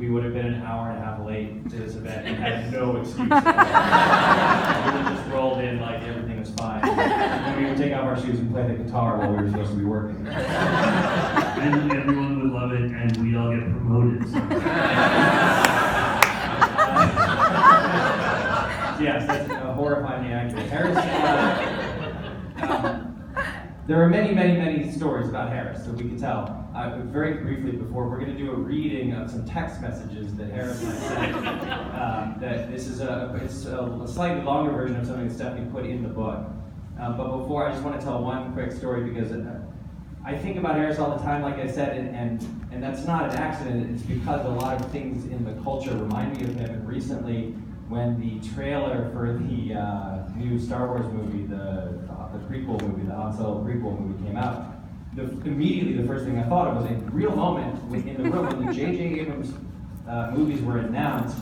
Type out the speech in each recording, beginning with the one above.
we would have been an hour and a half late to this event and had no excuse. We would have just rolled in like everything was fine. And we would take off our shoes and play the guitar while we were supposed to be working. And everyone would love it, and we'd all get promoted. So. Yes, that's horrifyingly accurate. Harris, there are many, many, many stories about Harris that we could tell. Very briefly before, we're going to do a reading of some text messages that Harris and I sent. That this is it's a slightly longer version of something that Stephanie put in the book. But before, I just want to tell one quick story because I think about Harris all the time, like I said, and that's not an accident. It's because a lot of things in the culture remind me of him. And recently, when the trailer for the new Star Wars movie, the prequel movie, the Han Solo prequel movie came out, immediately the first thing I thought of was a real moment in the room when the J.J. Abrams movies were announced.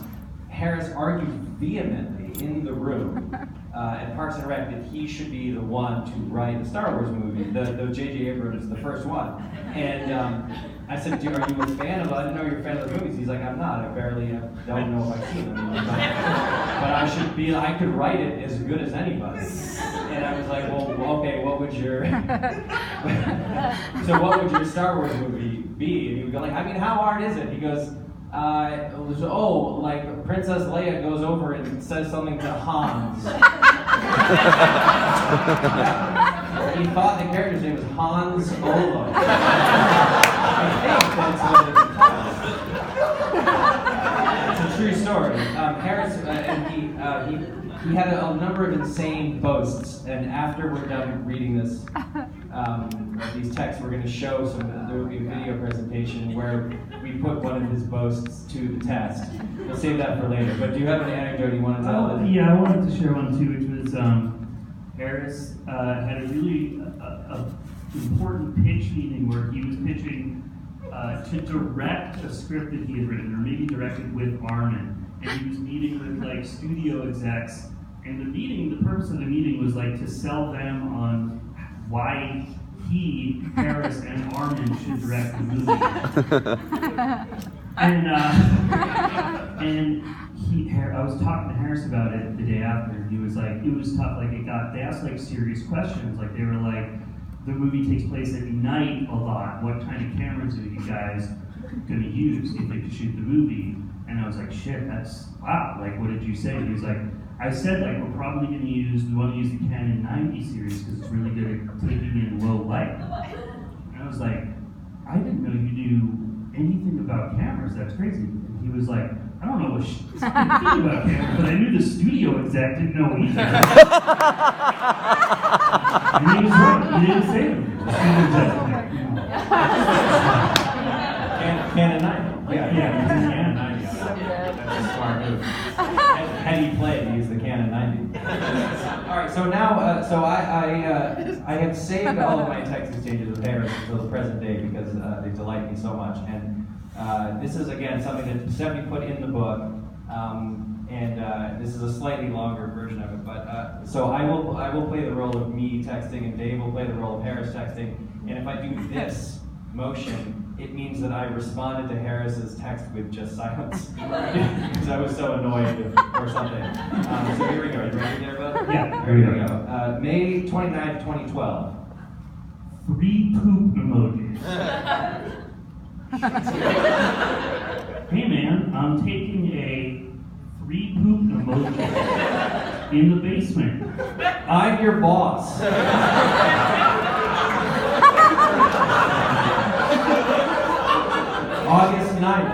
Harris argued vehemently in the room at Parks and Rec that he should be the one to write the Star Wars movie, though J.J. Abrams is the first one. And I said, are you a fan of it? I didn't know you were a fan of the movies. He's like, I'm not. I don't know if I've seen them. But I could write it as good as anybody. And I was like, well, okay, what would your Star Wars movie be? And he would go like, I mean, how hard is it? He goes, like Princess Leia goes over and says something to Hans. He thought the character's name was Hans Olo. I think that's what it's called. It's a true story. Harris, and he had a number of insane boasts, and after we're done reading these texts, we're going to show there will be a video presentation where we put one of his boasts to the test. We'll save that for later, but do you have an anecdote you want to tell? Yeah, I wanted to share one too, which was Harris had a really important pitch meeting where he was pitching to direct a script that he had written, or maybe directed with Armin. And he was meeting with like studio execs, and the purpose of the meeting was like to sell them on why he, Harris, and Armin should direct the movie. And I was talking to Harris about it the day after, and he was like, it was tough. Like they asked like serious questions. Like they were like, the movie takes place at night a lot. What kind of cameras are you guys going to use if they shoot the movie? And I was like, shit, that's, wow, like, what did you say? And he was like, I said, like, we want to use the Canon 90 series because it's really good at taking in low light. And I was like, I didn't know you knew anything about cameras, that's crazy. And he was like, I don't know anything about cameras, but I knew the studio exec didn't know either. And he was right, he didn't say anything. The studio exec was like, Canon 90. Yeah, Canon 90. That's a smart move. Had he played, he used the Canon 90. All right, so now, I have saved all of my text exchanges with Harris until the present day because they delight me so much. And this is, again, something that Stephanie put in the book. And this is a slightly longer version of it. But so I will play the role of me texting, and Dave will play the role of Harris texting. And if I do this motion, it means that I responded to Harris's text with just silence because I was so annoyed or something. So here we go. You ready there, bud? Yeah. Here we go. May 29th, 2012. 3 poop emojis. Hey man, I'm taking a 3 poop emoji in the basement. I'm your boss. August 9th,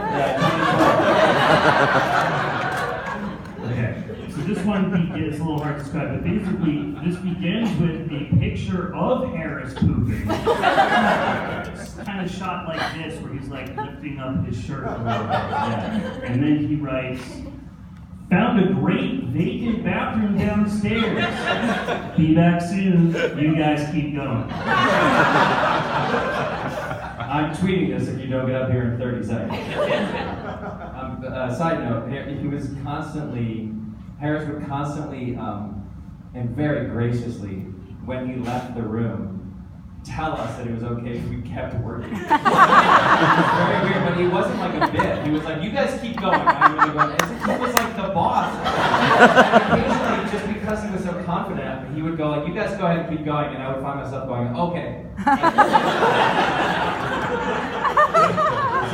2012. Okay, so this one it's a little hard to describe, but basically this begins with a picture of Harris pooping. It's kind of shot like this, where he's like lifting up his shirt a little bit. Yeah. And then he writes, found a great vacant bathroom downstairs. Be back soon. You guys keep going. I'm tweeting this if you don't get up here in 30 seconds. Side note, Harris would constantly, and very graciously, when he left the room, tell us that it was okay if we kept working. It was very weird, but he wasn't like a bit. He was like, you guys keep going. I was going, as if he was like the boss. And occasionally, just because he was so confident, he would go like, you guys go ahead and keep going, and I would find myself going, okay.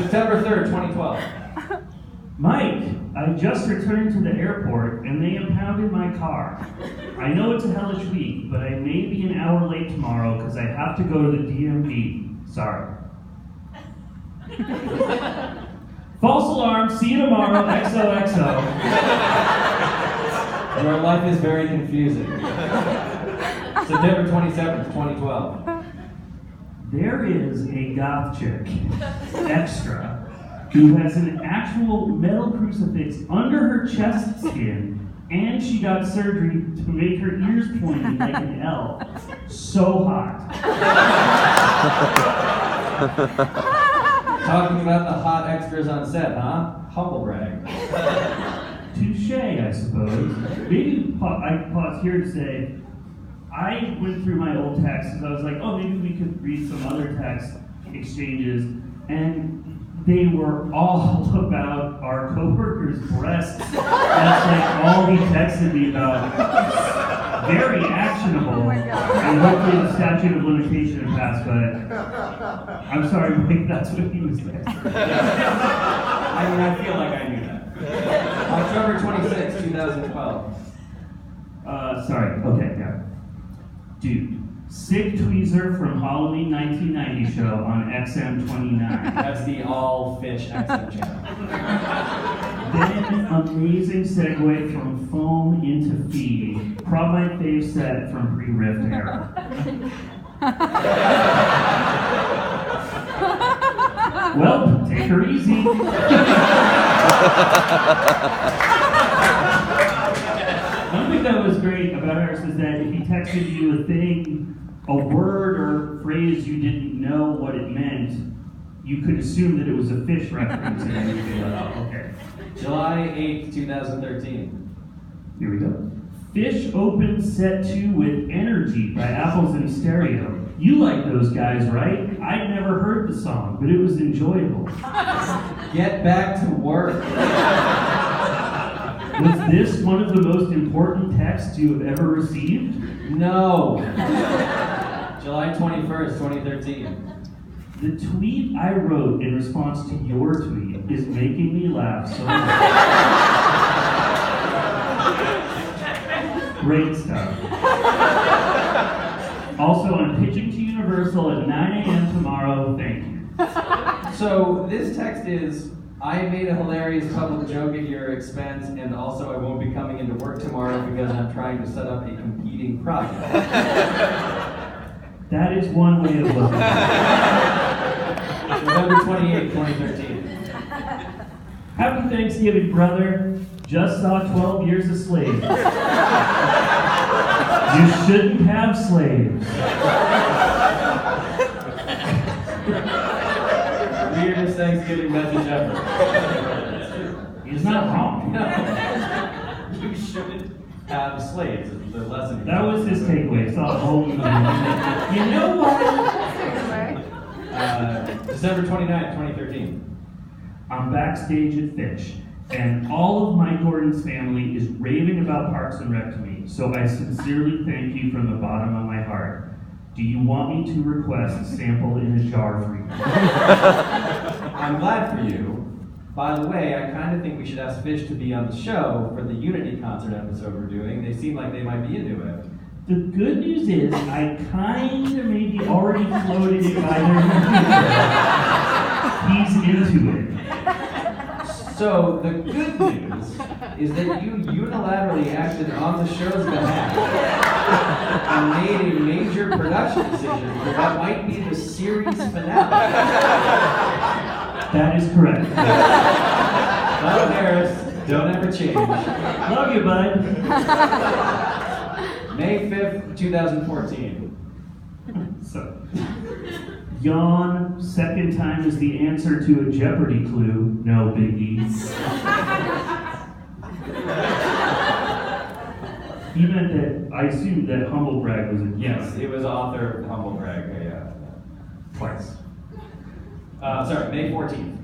September 3rd, 2012. Mike, I just returned to the airport and they impounded my car. I know it's a hellish week, but I may be an hour late tomorrow because I have to go to the DMV. Sorry. False alarm, see you tomorrow, XOXO. Your life is very confusing. September 27th, 2012. There is a goth chick, extra, who has an actual metal crucifix under her chest skin, and she got surgery to make her ears pointy like an L. So hot. Talking about the hot extras on set, huh? Humble brag. Touche, I suppose. Maybe I pause here to say, I went through my old texts and I was like, oh, maybe we could read some other text exchanges, and they were all about our coworker's breasts. That's like all he texted me about. Very actionable. Oh my God. And hopefully the statute of limitation had passed, but I'm sorry, Mike, that's what he was saying. I mean, I feel like I knew that. October 26th, 2012. Sorry, okay, yeah. Dude, sick tweezer from Halloween 1990 show on XM29. That's the all fish XM channel. Then amazing segue from foam into feed. Probably my fave set from pre-Rift era. Well, take her easy. One thing that was great about Harris is that if he texted you a thing, a word or phrase you didn't know what it meant, you could assume that it was a fish reference, and then you'd be like, oh, okay. July 8th, 2013. Here we go. Fish opens set 2 with Energy by Apples in Stereo. You like those guys, right? I'd never heard the song, but it was enjoyable. Get back to work. Was this one of the most important texts you have ever received? No. July 21st, 2013. The tweet I wrote in response to your tweet is making me laugh so much. Great stuff. Also, I'm pitching to Universal at 9 a.m. tomorrow. Thank you. So this text is, I made a hilarious public joke at your expense, and also I won't be coming into work tomorrow because I'm trying to set up a competing project. That is one way of looking at it. November 28th, 2013. Happy Thanksgiving, brother. Just saw 12 Years a Slave. You shouldn't have slaves. Weirdest Thanksgiving message ever. He's not wrong. No. You shouldn't have slaves. Is the lesson. That was his takeaway. It's all whole movie. You know what? December 29th, 2013. I'm backstage at Fish, and all of Mike Gordon's family is raving about Parks and Rec to me, so I sincerely thank you from the bottom of my heart. Do you want me to request a sample in a jar for you? I'm glad for you. By the way, I kind of think we should ask Fish to be on the show for the Unity concert episode we're doing. They seem like they might be into it. The good news is I kind of maybe already floated it by their He's into it. So the good news is that you unilaterally acted on the show's behalf and made a major production decision for what might be the series finale. That is correct. Love Harris, don't ever change. Love you, bud. May 5th, 2014. So, yawn, second time is the answer to a Jeopardy clue. No biggie. He meant that, I assumed that Humble Brag was a Yes, it was author of Humble Brag, yeah. Twice. Sorry, May 14th.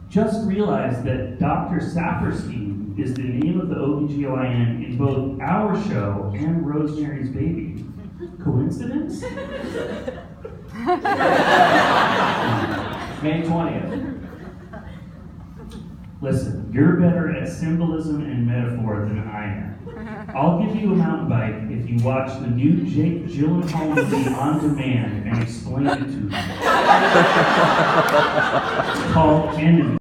Just realized that Dr. Saperstein is the name of the OBGYN in both our show and Rosemary's Baby. Coincidence? May 20th. Listen, you're better at symbolism and metaphor than I am. I'll give you a mountain bike if you watch the new Jake Gyllenhaal movie on demand and explain it to me. It's called Enemy.